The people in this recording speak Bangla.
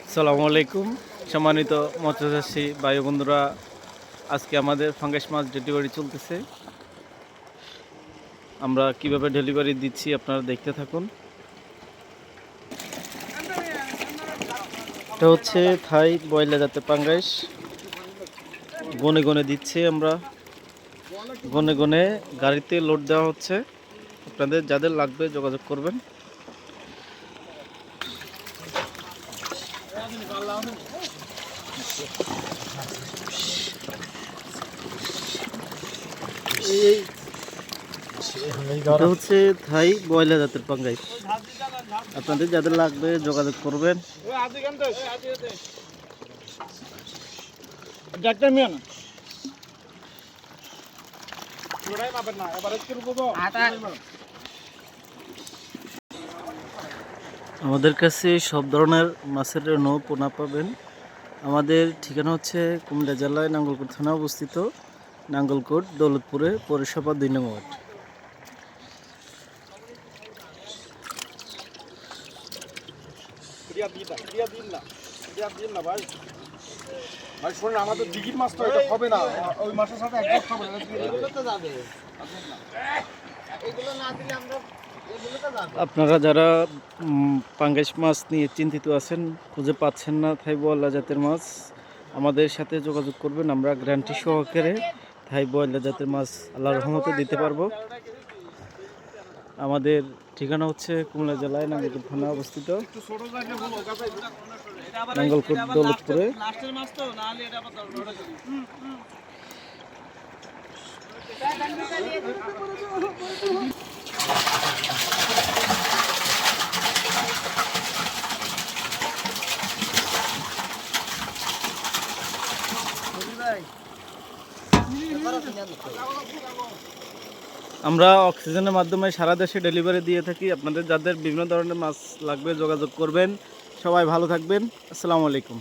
আসসালামু আলাইকুম সম্মানিত মৎস্যচাষী ভাই বন্ধুরা, আজকে আমাদের ফাঙ্গাস মাছ ডেলিভারি চলতেছে। আমরা কিভাবে ডেলিভারি দিচ্ছি আপনারা দেখতে থাকুন। এটা হচ্ছে থাই বয়লা জাতের পাঙ্গাস। গনে গনে দিচ্ছি আমরা, গনে গনে গাড়িতে লোড দেওয়া হচ্ছে। আপনাদের যাদের লাগবে যোগাযোগ করবেন। এটা হচ্ছে থাই বয়লা জাতের পাঙ্গাস। আপনাদের যাদের লাগবে যোগাযোগ করবেন। আমাদের কাছে সব ধরনের মাছের নৌ পোনা পাবেন। আমাদের ঠিকানা হচ্ছে কুমিল্লা জেলায় নাঙ্গলকোট থানা অবস্থিত, নাঙ্গলকোট দৌলতপুরে পৌরসভা 2 নং ওয়ার্ড। আমাদের দিঘির মাছ তো এটা হবে না, ওই মাছের সাথে একদম হবে না। আপনারা যারা পাঙ্গাস মাছ নিয়ে চিন্তিত আছেন, খুঁজে পাচ্ছেন না থাই বয়লা জাতের মাছ, আমাদের সাথে যোগাযোগ করবেন। আমরা গ্যারান্টি সহকারে থাই বয়লা জাতের মাছ আল্লাহর রহমতে দিতে পারবো। আমাদের ঠিকানা হচ্ছে কুমিল্লা জেলায় নাঙ্গলকোট থানা অবস্থিত, নাঙ্গলকোট দৌলতপুরে। আমরা অক্সিজেনের মাধ্যমে সারা দেশে ডেলিভারি দিয়ে থাকি। আপনাদের যাদের বিভিন্ন ধরনের মাছ লাগবে যোগাযোগ করবেন। সবাই ভালো থাকবেন। আসসালামু আলাইকুম।